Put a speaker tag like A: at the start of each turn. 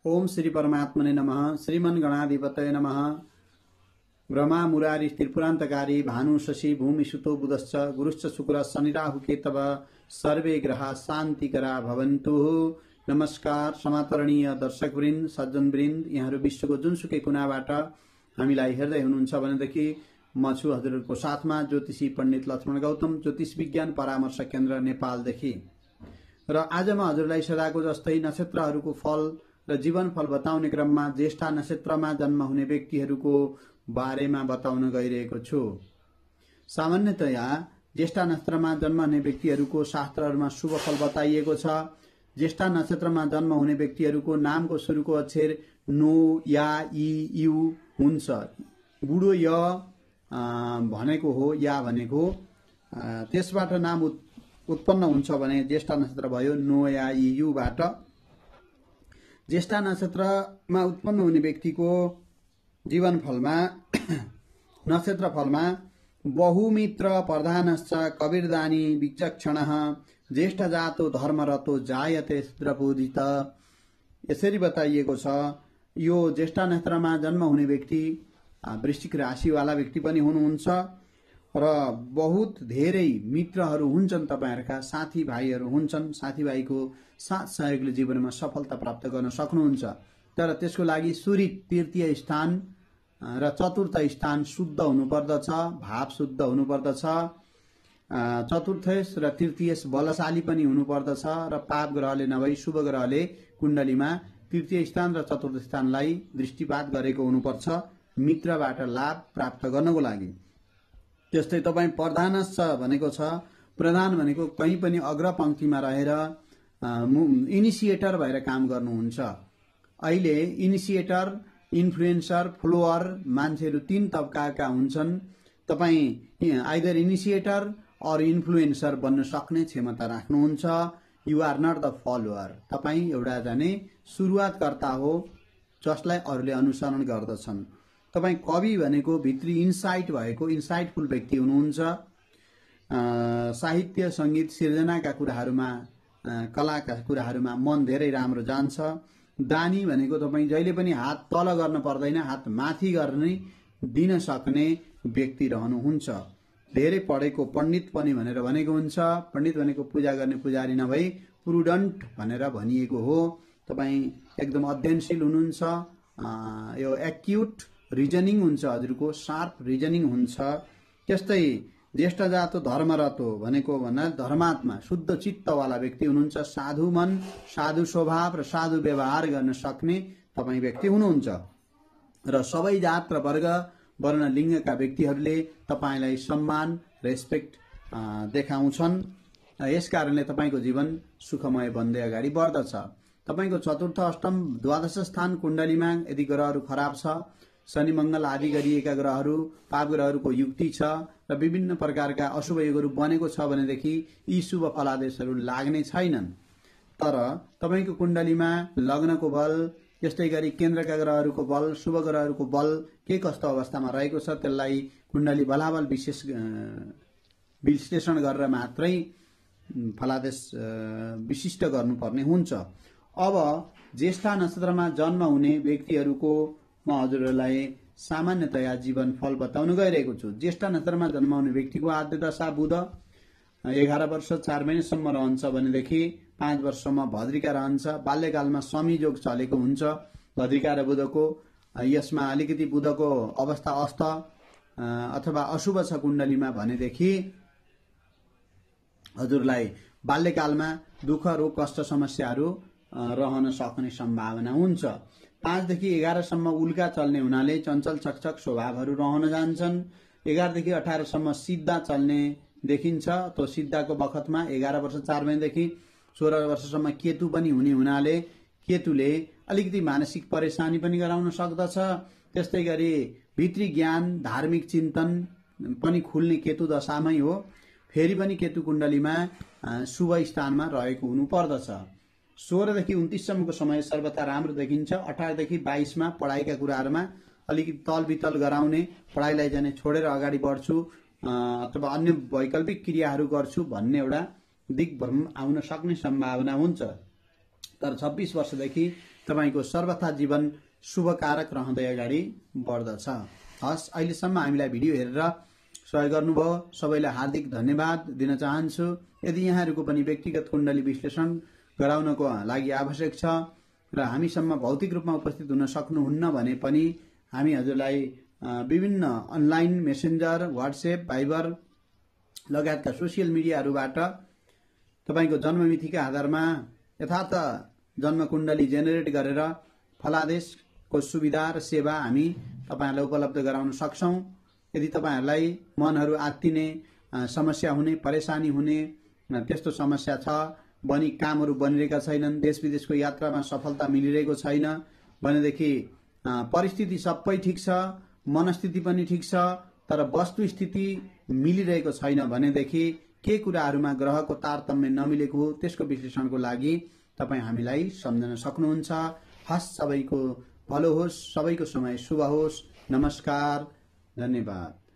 A: ओम श्री परमात्मने नमः। श्रीमन गणाधिपतये नमः। ब्रह्मा मुरारी त्रिपुरान्तकारी भानु शशि भूमि सुतो बुधश्च गुरुश्च शुक्र शनि राहु केतव सर्वे ग्रहा शान्तिकरा भवन्तु। नमस्कार समादरणीय दर्शकवृन्द, सज्जनवृन्द, यहाँहरू विश्वको जुनसुकै कुनाबाट हामीलाई हेर्दै हुनुहुन्छ भनेदेखि म छु हजुरहरूको साथमा ज्योतिषी पण्डित लक्ष्मण गौतम, ज्योतिष विज्ञान परामर्श केन्द्र नेपालदेखि। र आज म हजुरलाई सदाको जस्तै नक्षत्रहरूको फल र जीवन फल बताउने क्रममा ज्येष्ठा नक्षत्रमा जन्म हुने व्यक्तिहरूको बारेमा बताउन गइरहेको छु। सामान्यतया ज्येष्ठा नक्षत्रमा जन्म हुने व्यक्तिहरूको शास्त्रहरूमा शुभ फल बताइएको छ। ज्येष्ठा नक्षत्रमा जन्म हुने व्यक्तिहरूको नामको सुरुको अक्षर नो, या, इ, यु हुन्छ। बुढो य भनेको हो, या भनेको त्यसबाट नाम उत्पन्न हुन्छ भने ज्येष्ठा नक्षत्र भयो नो, या, इ, युबाट। ज्येष्ठा नक्षत्रमा उत्पन्न हुने व्यक्तिको जीवन फलमा नक्षत्र फलमा बहुमित्र प्रधानश्च कबीरदानी विचक्षणः ज्येष्ठ जातो धर्मरतो जायते शूद्रपूजित, यसरी बताइएको छ। यो ज्येष्ठा नक्षत्रमा जन्म हुने व्यक्ति वृश्चिक राशिवाला व्यक्ति पनि हुनुहुन्छ र बहुत धेरै मित्रहरू हुन्छन्, तपाईहरुका साथीभाइहरू हुन्छन्। साथीभाइको साथ सहयोगले जीवनमा सफलता प्राप्त गर्न सक्नुहुन्छ। तर त्यसको लागि सूर्य तृतीय स्थान र चतुर्थ स्थान शुद्ध हुनुपर्दछ, भाव शुद्ध हुनुपर्दछ। चतुर्थेश र तृतीयेश बलशाली पनि हुनुपर्दछ र पाप ग्रहले नभई शुभ ग्रहले कुण्डलीमा तृतीय स्थान र चतुर्थ स्थानलाई दृष्टिपात गरेको हुनुपर्छ मित्रबाट लाभ प्राप्त गर्नको लागि। त्यस्तै तपाईं प्रधानश्च भनेको छ। प्रधान भनेको कहीँ पनि अग्रपंक्तिमा रहेर इनिसिएटर भएर काम गर्नुहुन्छ। अहिले इनिसिएटर, इन्फ्लुएन्सर, फ्लोअर मान्छेहरू तीन तबकाका हुन्छन्। तपाईं आइदर इनिसिएटर और इन्फ्लुएन्सर बन्न सक्ने क्षमता राख्नुहुन्छ। You are not the follower. तपाईं एउटा जाने सुरुवातकर्ता हो जसलाई अरूले अनुसरण गर्दछन्। तपाईं कवि भनेको भित्री इन्साइट भएको इन्साइटफुल व्यक्ति हुनुहुन्छ। साहित्य, संगीत, सिर्जनाका कुराहरूमा, कलाका कुराहरूमा मन धेरै राम्रो जान्छ। दानी भनेको तपाईं जहिले पनि हात तल गर्न पर्दैन, हात माथि गर्ने दिन सक्ने व्यक्ति रहनुहुन्छ। धेरै पढेको पण्डित पनि भनेर भनेको हुन्छ। पण्डित भनेको पूजा गर्ने पुजारी नभई प्रुडन्ट भनेर भनिएको हो। तपाईं एकदम अध्ययनशील हुनुहुन्छ। यो एक्युट रिजनिङ हुन्छ, हजुरको शार्प रिजनिङ हुन्छ। त्यस्तै ज्येष्ठ जातो धर्मरतो भनेको भन्दा धर्मात्मा शुद्ध चित्तवाला व्यक्ति हुनुहुन्छ। साधु मन, साधु स्वभाव र साधु व्यवहार गर्न सक्ने तपाईं व्यक्ति हुनुहुन्छ। र सबै जात र वर्ग, वर्ण, लिङ्गका व्यक्तिहरूले तपाईंलाई सम्मान, रेस्पेक्ट देखाउँछन्। यसकारणले तपाईंको जीवन सुखमय बन्दै अगाडि बढ्दछ। तपाईंको चतुर्थ, अष्टम, द्वादश स्थान कुण्डलीमा यदि ग्रहहरू खराब छ, शनि मंगल आदि गरिएका ग्रहहरू, पाप ग्रहहरूको युक्ति छ र विभिन्न प्रकारका अशुभ योगहरू बनेको छ भनेदेखि यी शुभ फलादेशहरू लाग्ने छैनन्। तर तपाईंको कुण्डलीमा लग्नको बल, यस्तै गरी केन्द्रका ग्रहहरूको बल, शुभ ग्रहहरूको बल के कस्तो अवस्थामा रहेको छ त्यसलाई कुण्डली बलाबल विश्लेषण गरेर मात्रै फलादेश विशिष्ट गर्नुपर्ने हुन्छ। अब ज्येष्ठा नक्षत्रमा जन्म हुने व्यक्तिहरूको म हजुरहरूलाई सामान्यतया जीवन फल बताउन गइरहेको छु। ज्येष्ठा नक्षत्रमा जन्म हुने व्यक्तिको आद्य दशा बुध 11 वर्ष 4 महिनासम्म रहन्छ भनेदेखि 5 वर्षसम्म भद्रिका रहन्छ। बाल्यकालमा संयोग चलेको हुन्छ भद्रिका र बुधको। यसमा अलिकति बुधको अवस्था अस्त अथवा अशुभ छ कुण्डलीमा भनेदेखि हजुरलाई बाल्यकालमा दुःख, रोग, कष्ट, समस्याहरू रहन सक्ने सम्भावना हुन्छ। 5 देखि 11 सम्म उल्का चल्ने हुनाले चञ्चल चकचक स्वभावहरू रहन जान्छन्। 11 देखि 18 सम्म सिद्धा चल्ने देखिन्छ। तो सिद्धाको बखतमा 11 वर्ष 4 महिनादेखि 16 वर्षसम्म केतु पनि हुने हुनाले केतुले अलिकति मानसिक परेशानी पनि गराउन सक्दछ। त्यस्तै गरी भित्री ज्ञान, धार्मिक चिन्तन पनि खुल्ने केतु दशामै हो। फेरि पनि केतु कुण्डलीमा शुभ स्थानमा रहेको हुनुपर्दछ। 16 देखि 29 सम्मको समय सर्वथा राम्रो देखिन्छ। 18 देखि 22 मा पढाइका कुराहरूमा अलिकति तलबितल गराउने, पढाइलाई जाने छोडेर अगाडि बढ्छु अथवा अन्य वैकल्पिक क्रियाहरू गर्छु भन्ने एउटा दिग्भ्रम आउन सक्ने सम्भावना हुन्छ। तर 26 वर्षदेखि तपाईको सर्वथा जीवन शुभकारक रहँदै अगाडि बढ्दछ। हस्, अहिलेसम्म हामीलाई भिडियो हेरेर सहयोग गर्नुभयो सबैलाई हार्दिक धन्यवाद दिन चाहन्छु। यदि यहाँहरूको पनि व्यक्तिगत कुण्डली विश्लेषण गराउनको लागि आवश्यक छ र हामीसम्म भौतिक रूपमा उपस्थित हुन सक्नुहुन्न भने पनि हामी हजुरलाई विभिन्न अनलाइन मेसेन्जर, व्हाट्सएप, भाइबर लगायतका सोसियल मिडियाहरूबाट तपाईको जन्ममितिका आधारमा यथार्थ जन्म कुण्डली जेनेरेट गरेर फलादेशको सुविधा र सेवा हामी तपाईहरुलाई उपलब्ध गराउन सक्छौं। यदि तपाईहरुलाई मनहरू आत्तिने समस्या हुने, परेशानी हुने त्यस्तो समस्या छ, कामहरू बनिरहेका छैनन्, देश विदेशको यात्रामा सफलता मिलिरहेको छैन भनेदेखि परिस्थिति सबै ठीक छ, मनस्थिति पनि ठीक छ, तर वस्तुस्थिति मिलिरहेको छैन भनेदेखि के कुराहरूमा ग्रहको तारतम्य नमिलेको हो त्यसको विश्लेषणको लागि तपाई हामीलाई सम्झन सक्नुहुन्छ। हस्, सबैको भलो होस्, सबैको समय शुभ होस्। नमस्कार, धन्यवाद।